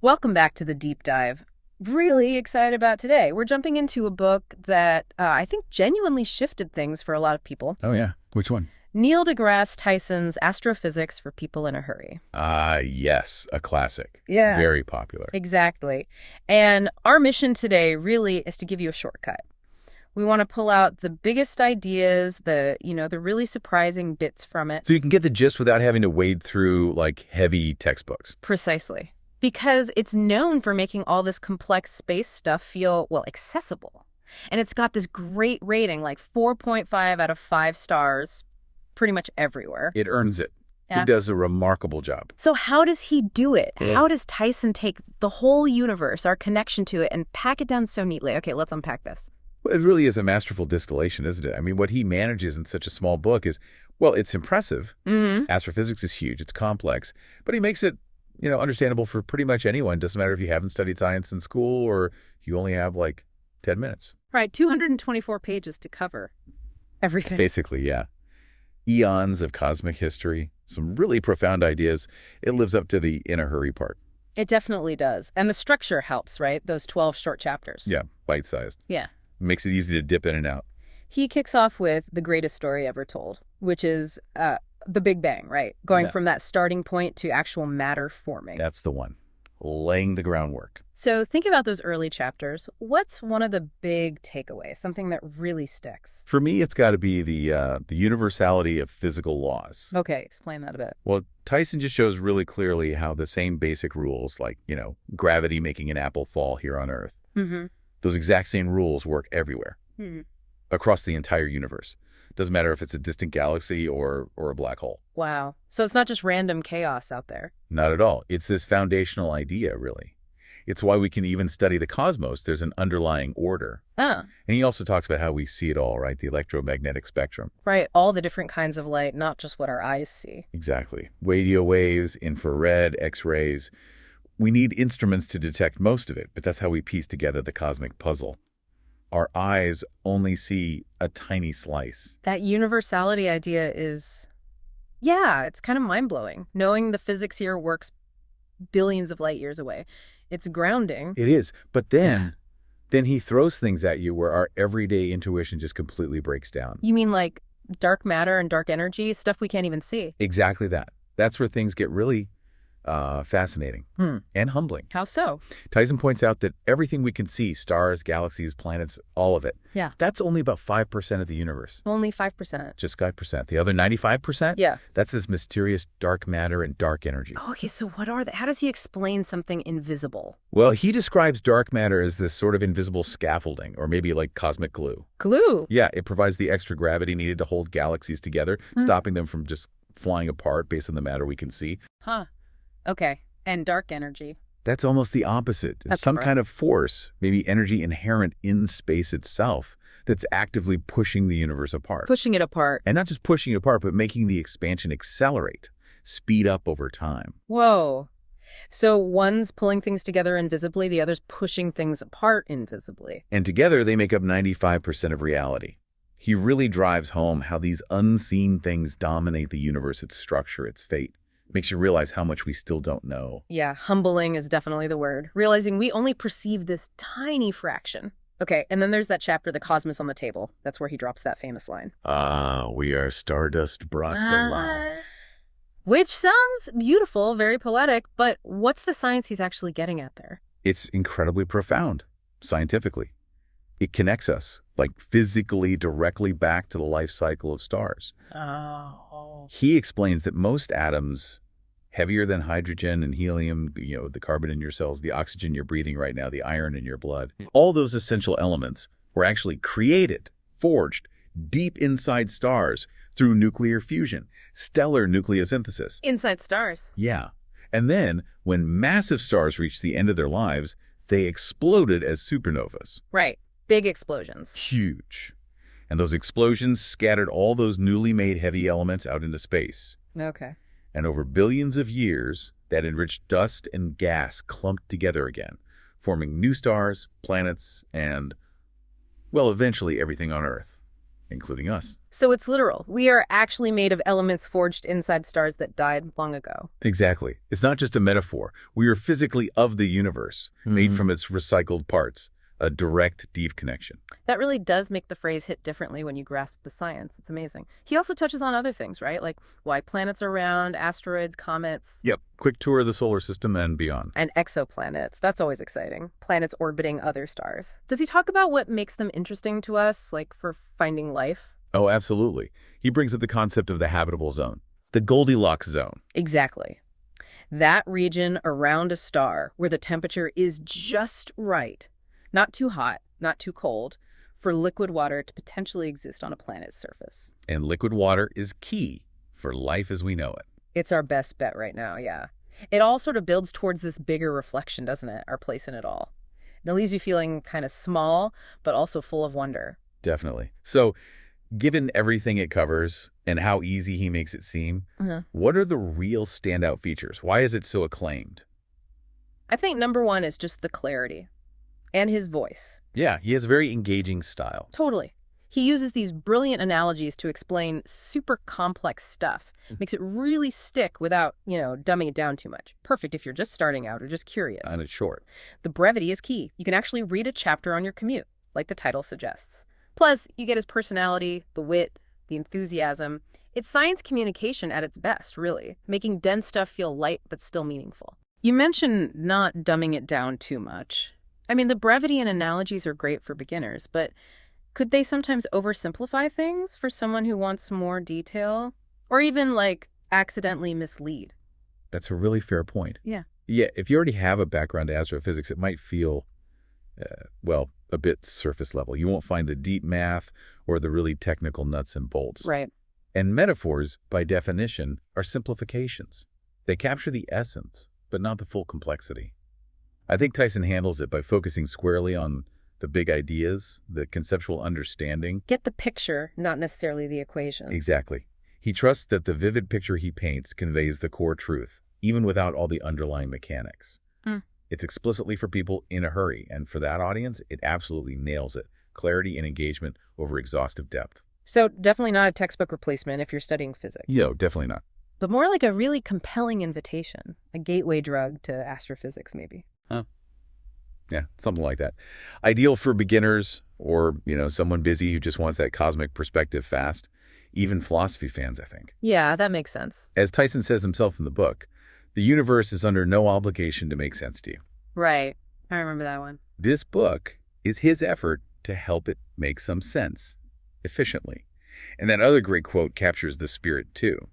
Welcome back to the deep dive. Really excited about today. We're jumping into a book that I think genuinely shifted things for a lot of people. Oh, yeah. Which one? Neil deGrasse Tyson's Astrophysics for People in a Hurry. Yes, a classic. Yeah, Very popular. exactly. And our mission today really is to give you a shortcut. We want to pull out the biggest ideas, the really surprising bits from it. So you can get the gist without having to wade through, like, heavy textbooks. Precisely. Because it's known for making all this complex space stuff feel, well, accessible. And it's got this great rating, like 4.5 out of 5 stars, pretty much everywhere. It earns it. Yeah. He does a remarkable job. So how does he do it? How does Tyson take the whole universe, our connection to it, and pack it down so neatly? Okay, let's unpack this. Well, it really is a masterful distillation, isn't it? I mean, what he manages in such a small book is, well, it's impressive. Astrophysics is huge. It's complex. But he makes it, understandable for pretty much anyone. Doesn't matter if you haven't studied science in school or you only have, like, 10 minutes. Right, 224 pages to cover everything. Basically, yeah. Eons of cosmic history, some really profound ideas. It lives up to the in a hurry part. It definitely does. And the structure helps, right? Those 12 short chapters. Yeah, bite-sized. Yeah. Makes it easy to dip in and out. He kicks off with the greatest story ever told, which is the Big Bang, right? Going Yeah. from that starting point to actual matter forming. That's the one. Laying the groundwork. So think about those early chapters. What's one of the big takeaways, something that really sticks? For me, it's got to be the universality of physical laws. Okay, explain that a bit. Well, Tyson just shows really clearly how the same basic rules, like, gravity making an apple fall here on Earth, Mm-hmm. those exact same rules work everywhere, Hmm. across the entire universe. Doesn't matter if it's a distant galaxy or a black hole. Wow. So it's not just random chaos out there. Not at all. It's this foundational idea, really. It's why we can even study the cosmos. There's an underlying order. Ah, And he also talks about how we see it all, right? The electromagnetic spectrum. right. All the different kinds of light, not just what our eyes see. Exactly. Radio waves, infrared, X-rays. We need instruments to detect most of it, but that's how we piece together the cosmic puzzle. Our eyes only see a tiny slice. That universality idea is, yeah, it's kind of mind-blowing. Knowing the physics here works billions of light years away. It's grounding. It is. But then he throws things at you where our everyday intuition just completely breaks down. You mean like dark matter and dark energy, stuff we can't even see? Exactly that. That's where things get really fascinating and humbling. How so? Tyson points out that everything we can see, stars, galaxies, planets, all of it, Yeah. that's only about 5% of the universe. Only 5%. Just 5%. The other 95%? Yeah. That's this mysterious dark matter and dark energy. Okay, so what are they? How does he explain something invisible? Well, he describes dark matter as this sort of invisible scaffolding, or maybe like cosmic glue. Glue. Yeah, it provides the extra gravity needed to hold galaxies together, stopping them from just flying apart based on the matter we can see. Huh. Okay. And dark energy. That's almost the opposite. That's Some correct. kind of force, maybe energy inherent in space itself, that's actively pushing the universe apart. Pushing it apart. And not just pushing it apart, but making the expansion accelerate, speed up over time. Whoa. So one's pulling things together invisibly, the other's pushing things apart invisibly. And together, they make up 95% of reality. He really drives home how these unseen things dominate the universe, its structure, its fate. Makes you realize how much we still don't know. Yeah, humbling is definitely the word. Realizing we only perceive this tiny fraction. Okay, and then there's that chapter, The Cosmos on the Table. That's where he drops that famous line. We are stardust brought to life. Which sounds beautiful, very poetic, but what's the science he's actually getting at there? It's incredibly profound, scientifically. It connects us, like physically, directly back to the life cycle of stars. Oh. He explains that most atoms, heavier than hydrogen and helium, the carbon in your cells, the oxygen you're breathing right now, the iron in your blood, all those essential elements were actually created, forged, deep inside stars through nuclear fusion, stellar nucleosynthesis. Inside stars. Yeah. And then, when massive stars reached the end of their lives, they exploded as supernovas. Right. Big explosions. Huge. And those explosions scattered all those newly made heavy elements out into space. Okay. And over billions of years, that enriched dust and gas clumped together again, forming new stars, planets, and, well, eventually everything on Earth. including us. So it's literal. We are actually made of elements forged inside stars that died long ago. Exactly. It's not just a metaphor. We are physically of the universe, made from its recycled parts, a direct, deep connection. That really does make the phrase hit differently when you grasp the science. It's amazing. He also touches on other things, right? Like why planets are round, asteroids, comets. Yep. Quick tour of the solar system and beyond. And exoplanets. That's always exciting. Planets orbiting other stars. Does he talk about what makes them interesting to us, like for finding life? Oh, absolutely. He brings up the concept of the habitable zone, the Goldilocks zone. Exactly. That region around a star where the temperature is just right. Not too hot, not too cold, for liquid water to potentially exist on a planet's surface. And liquid water is key for life as we know it. It's our best bet right now, yeah. It all sort of builds towards this bigger reflection, doesn't it? Our place in it all. And it leaves you feeling kind of small, but also full of wonder. Definitely. So, given everything it covers and how easy he makes it seem, what are the real standout features? Why is it so acclaimed? I think number one is just the clarity. And his voice. Yeah, he has a very engaging style. Totally. He uses these brilliant analogies to explain super complex stuff. Makes it really stick without, dumbing it down too much. Perfect if you're just starting out or just curious. And it's short. The brevity is key. You can actually read a chapter on your commute, like the title suggests. Plus, you get his personality, the wit, the enthusiasm. It's science communication at its best, really, making dense stuff feel light but still meaningful. You mentioned not dumbing it down too much. I mean, the brevity and analogies are great for beginners, but could they sometimes oversimplify things for someone who wants more detail? Or even, accidentally mislead? That's a really fair point. Yeah. Yeah, if you already have a background in astrophysics, it might feel, a bit surface level. You won't find the deep math or the really technical nuts and bolts. Right. And metaphors, by definition, are simplifications. They capture the essence, but not the full complexity. I think Tyson handles it by focusing squarely on the big ideas, the conceptual understanding. Get the picture, not necessarily the equation. Exactly. He trusts that the vivid picture he paints conveys the core truth, even without all the underlying mechanics. It's explicitly for people in a hurry, and for that audience, it absolutely nails it. Clarity and engagement over exhaustive depth. So definitely not a textbook replacement if you're studying physics. Yo, definitely not. But more like a really compelling invitation, a gateway drug to astrophysics, maybe. Huh. Yeah, something like that. Ideal for beginners or, someone busy who just wants that cosmic perspective fast. Even philosophy fans, I think. Yeah, that makes sense. As Tyson says himself in the book, the universe is under no obligation to make sense to you. Right. I remember that one. This book is his effort to help it make some sense efficiently. And that other great quote captures the spirit too.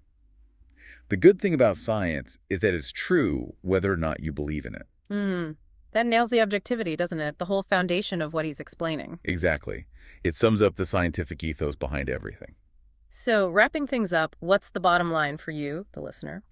The good thing about science is that it's true whether or not you believe in it. That nails the objectivity, doesn't it? The whole foundation of what he's explaining. Exactly. It sums up the scientific ethos behind everything. So, wrapping things up, what's the bottom line for you, the listener?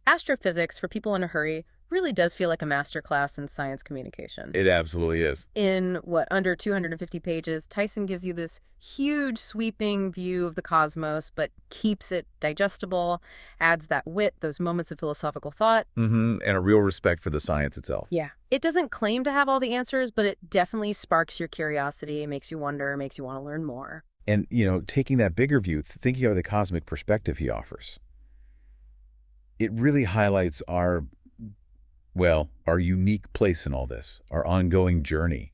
Astrophysics, for people in a hurry, really does feel like a masterclass in science communication. It absolutely is. In, under 250 pages, Tyson gives you this huge sweeping view of the cosmos, but keeps it digestible, adds that wit, those moments of philosophical thought. And a real respect for the science itself. Yeah. It doesn't claim to have all the answers, but it definitely sparks your curiosity, makes you wonder, makes you want to learn more. And, taking that bigger view, thinking of the cosmic perspective he offers, it really highlights our unique place in all this, our ongoing journey.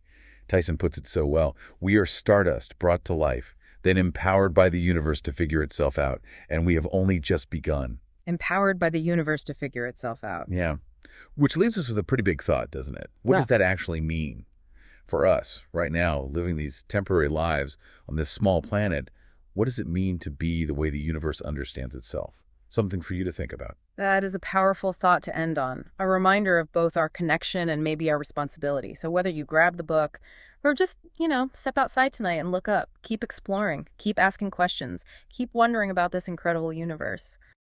Tyson puts it so well. We are stardust brought to life, then empowered by the universe to figure itself out, and we have only just begun. Empowered by the universe to figure itself out. Yeah. Which leaves us with a pretty big thought, doesn't it? What does that actually mean for us right now, living these temporary lives on this small planet? What does it mean to be the way the universe understands itself? Something for you to think about. That is a powerful thought to end on. A reminder of both our connection and maybe our responsibility. So whether you grab the book or just, step outside tonight and look up, keep exploring, keep asking questions, keep wondering about this incredible universe.